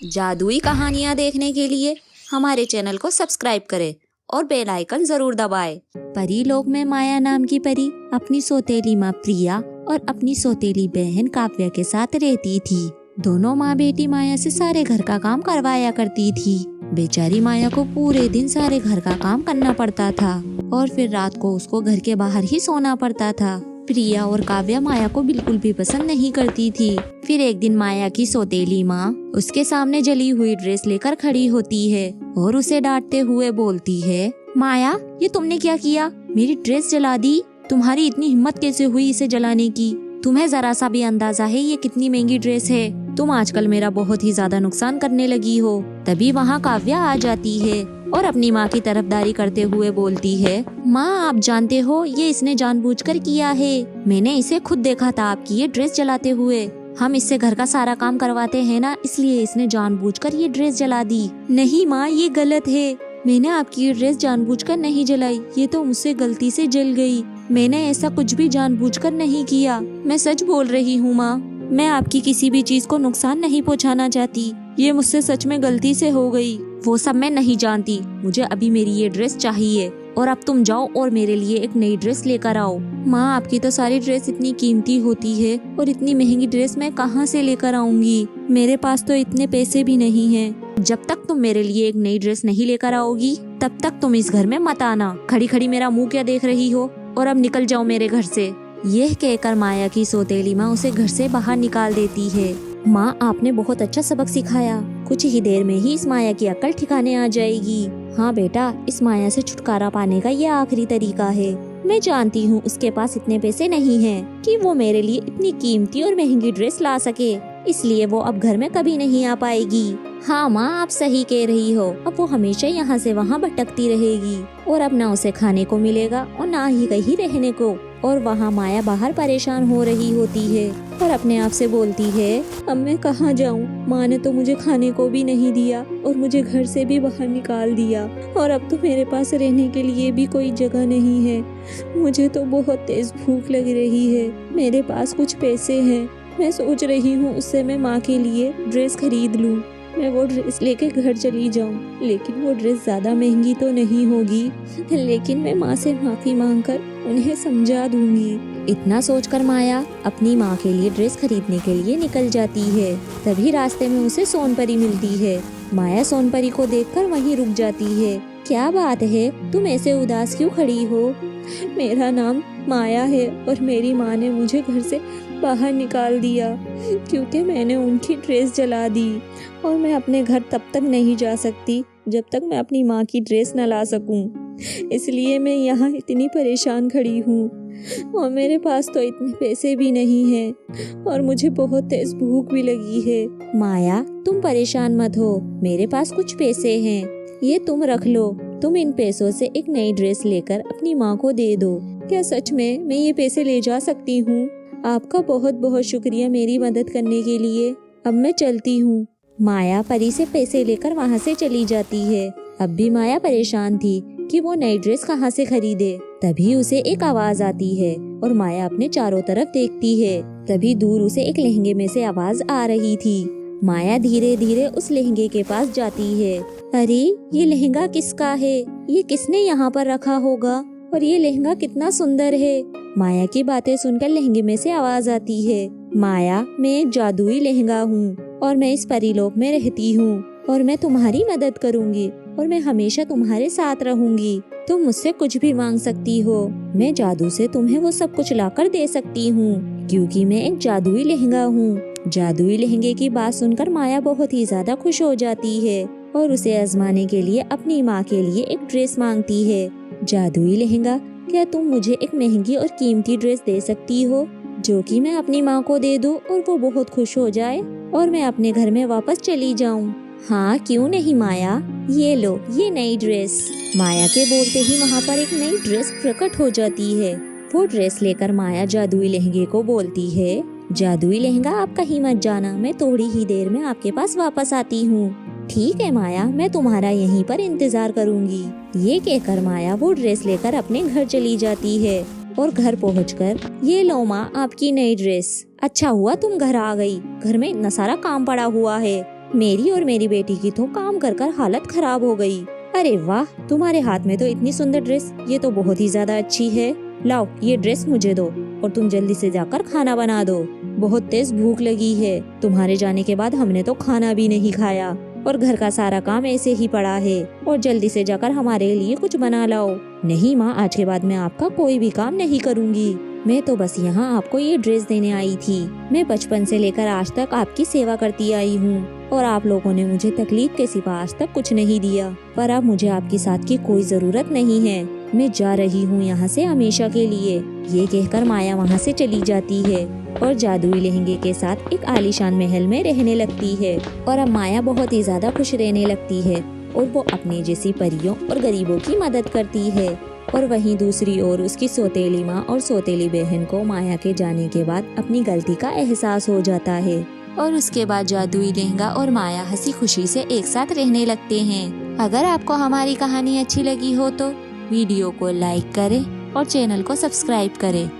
जादुई कहानियाँ देखने के लिए हमारे चैनल को सब्सक्राइब करें और बेल आइकन जरूर दबाएं। परी लोक में माया नाम की परी अपनी सौतेली माँ प्रिया और अपनी सौतेली बहन काव्या के साथ रहती थी। दोनों माँ बेटी माया से सारे घर का काम करवाया करती थी। बेचारी माया को पूरे दिन सारे घर का काम करना पड़ता था और फिर रात को उसको घर के बाहर ही सोना पड़ता था। प्रिया और काव्या माया को बिल्कुल भी पसंद नहीं करती थी। फिर एक दिन माया की सौतेली माँ उसके सामने जली हुई ड्रेस लेकर खड़ी होती है और उसे डांटते हुए बोलती है, माया ये तुमने क्या किया? मेरी ड्रेस जला दी। तुम्हारी इतनी हिम्मत कैसे हुई इसे जलाने की? तुम्हें जरा सा भी अंदाजा है ये कितनी महंगी ड्रेस है? तुम आजकल मेरा बहुत ही ज्यादा नुकसान करने लगी हो। तभी वहाँ काव्या आ जाती है और अपनी माँ की तरफदारी करते हुए बोलती है, माँ आप जानते हो ये इसने जानबूझकर किया है। मैंने इसे खुद देखा था आपकी ये ड्रेस जलाते हुए। हम इससे घर का सारा काम करवाते हैं ना, इसलिए इसने जानबूझकर ये ड्रेस जला दी। नहीं माँ ये गलत है। मैंने आपकी ये ड्रेस जानबूझकर नहीं जलाई, ये तो मुझसे गलती से जल गई। मैंने ऐसा कुछ भी जानबूझकर नहीं किया। मैं सच बोल रही हूँ माँ, मैं आपकी किसी भी चीज को नुकसान नहीं पहुँचाना चाहती। ये मुझसे सच में गलती से हो गई। वो सब मैं नहीं जानती। मुझे अभी मेरी ये ड्रेस चाहिए और अब तुम जाओ और मेरे लिए एक नई ड्रेस लेकर आओ। माँ आपकी तो सारी ड्रेस इतनी कीमती होती है और इतनी महंगी ड्रेस मैं कहाँ से लेकर आऊंगी? मेरे पास तो इतने पैसे भी नहीं हैं। जब तक तुम मेरे लिए एक नई ड्रेस नहीं लेकर आओगी तब तक तुम इस घर में मत आना। खड़ी खड़ी मेरा मुंह क्या देख रही हो? और अब निकल जाओ मेरे घर से। यह कहकर माया की सौतेली माँ उसे घर से बाहर निकाल देती है। माँ आपने बहुत अच्छा सबक सिखाया। कुछ ही देर में ही इस माया की अक्ल ठिकाने आ जाएगी। हाँ बेटा, इस माया से छुटकारा पाने का ये आखिरी तरीका है। मैं जानती हूँ उसके पास इतने पैसे नहीं हैं कि वो मेरे लिए इतनी कीमती और महंगी ड्रेस ला सके, इसलिए वो अब घर में कभी नहीं आ पाएगी। हाँ माँ आप सही कह रही हो। अब वो हमेशा यहाँ से वहाँ भटकती रहेगी और अब ना उसे खाने को मिलेगा और ना ही कहीं रहने को। और वहाँ माया बाहर परेशान हो रही होती है और अपने आप से बोलती है, अब मैं कहाँ जाऊँ? माँ ने तो मुझे खाने को भी नहीं दिया और मुझे घर से भी बाहर निकाल दिया और अब तो मेरे पास रहने के लिए भी कोई जगह नहीं है। मुझे तो बहुत तेज भूख लग रही है। मेरे पास कुछ पैसे हैं। मैं सोच रही हूँ उससे मैं माँ के लिए ड्रेस खरीद लूँ। मैं वो ड्रेस लेके घर चली जाऊँ, लेकिन वो ड्रेस ज्यादा महंगी तो नहीं होगी। लेकिन मैं माँ से माफी मांगकर उन्हें समझा दूंगी। इतना सोचकर माया अपनी माँ के लिए ड्रेस खरीदने के लिए निकल जाती है। तभी रास्ते में उसे सोनपरी मिलती है। माया सोनपरी को देखकर वहीं रुक जाती है। क्या बात है, तुम ऐसे उदास क्यों खड़ी हो? मेरा नाम माया है और मेरी माँ ने मुझे घर से बाहर निकाल दिया क्योंकि मैंने उनकी ड्रेस जला दी और मैं अपने घर तब तक नहीं जा सकती जब तक मैं अपनी माँ की ड्रेस न ला सकूं। इसलिए मैं यहाँ इतनी परेशान खड़ी हूँ और मेरे पास तो इतने पैसे भी नहीं हैं और मुझे बहुत तेज भूख भी लगी है। माया तुम परेशान मत हो, मेरे पास कुछ पैसे हैं, ये तुम रख लो। तुम इन पैसों से एक नई ड्रेस लेकर अपनी माँ को दे दो। क्या सच में मैं ये पैसे ले जा सकती हूँ? आपका बहुत बहुत शुक्रिया मेरी मदद करने के लिए। अब मैं चलती हूँ। माया परी से पैसे लेकर वहाँ से चली जाती है। अब भी माया परेशान थी कि वो नई ड्रेस कहाँ से खरीदे। तभी उसे एक आवाज आती है और माया अपने चारों तरफ देखती है। तभी दूर उसे एक लहंगे में से आवाज आ रही थी। माया धीरे धीरे उस लहंगे के पास जाती है। अरे ये लहंगा किसका है? ये किसने यहाँ पर रखा होगा? और ये लहंगा कितना सुंदर है। माया की बातें सुनकर लहंगे में से आवाज आती है, माया मैं एक जादुई लहंगा हूँ और मैं इस परीलोक में रहती हूँ और मैं तुम्हारी मदद करूँगी और मैं हमेशा तुम्हारे साथ रहूँगी। तुम मुझसे कुछ भी मांग सकती हो। मैं जादू से तुम्हें वो सब कुछ लाकर दे सकती हूँ क्योंकि मैं एक जादुई लहंगा हूँ। जादुई लहंगे की बात सुनकर माया बहुत ही ज्यादा खुश हो जाती है और उसे आजमाने के लिए अपनी माँ के लिए एक ड्रेस मांगती है। जादुई लहंगा, क्या तुम मुझे एक महंगी और कीमती ड्रेस दे सकती हो जो कि मैं अपनी माँ को दे दूँ और वो बहुत खुश हो जाए और मैं अपने घर में वापस चली जाऊँ? हाँ क्यों नहीं माया, ये लो ये नई ड्रेस। माया के बोलते ही वहाँ पर एक नई ड्रेस प्रकट हो जाती है। वो ड्रेस लेकर माया जादुई लहंगे को बोलती है, जादुई लहंगा आप कहीं मत जाना, मैं थोड़ी ही देर में आपके पास वापस आती हूँ। ठीक है माया, मैं तुम्हारा यहीं पर इंतजार करूंगी। ये कहकर माया वो ड्रेस लेकर अपने घर चली जाती है और घर पहुंचकर, ये लो माँ आपकी नई ड्रेस। अच्छा हुआ तुम घर आ गई, घर में इतना सारा काम पड़ा हुआ है। मेरी और मेरी बेटी की तो काम कर कर हालत खराब हो गई। अरे वाह, तुम्हारे हाथ में तो इतनी सुंदर ड्रेस, ये तो बहुत ही ज्यादा अच्छी है। लाओ ये ड्रेस मुझे दो और तुम जल्दी से जाकर खाना बना दो। बहुत तेज भूख लगी है, तुम्हारे जाने के बाद हमने तो खाना भी नहीं खाया और घर का सारा काम ऐसे ही पड़ा है। और जल्दी से जाकर हमारे लिए कुछ बना लाओ। नहीं माँ, आज के बाद मैं आपका कोई भी काम नहीं करूँगी। मैं तो बस यहाँ आपको ये ड्रेस देने आई थी। मैं बचपन से लेकर आज तक आपकी सेवा करती आई हूँ और आप लोगों ने मुझे तकलीफ के सिवा आज तक कुछ नहीं दिया। पर अब मुझे आपके साथ की कोई जरूरत नहीं है। मैं जा रही हूँ यहाँ से हमेशा के लिए। ये कहकर माया वहाँ से चली जाती है और जादुई लहंगे के साथ एक आलीशान महल में रहने लगती है। और अब माया बहुत ही ज्यादा खुश रहने लगती है और वो अपने जैसी परियों और गरीबों की मदद करती है। और वहीं दूसरी ओर उसकी सौतेली माँ और सौतेली बहन को माया के जाने के बाद अपनी गलती का एहसास हो जाता है और उसके बाद जादुई लहंगा और माया हंसी खुशी से एक साथ रहने लगते हैं। अगर आपको हमारी कहानी अच्छी लगी हो तो वीडियो को लाइक करें और चैनल को सब्सक्राइब करें।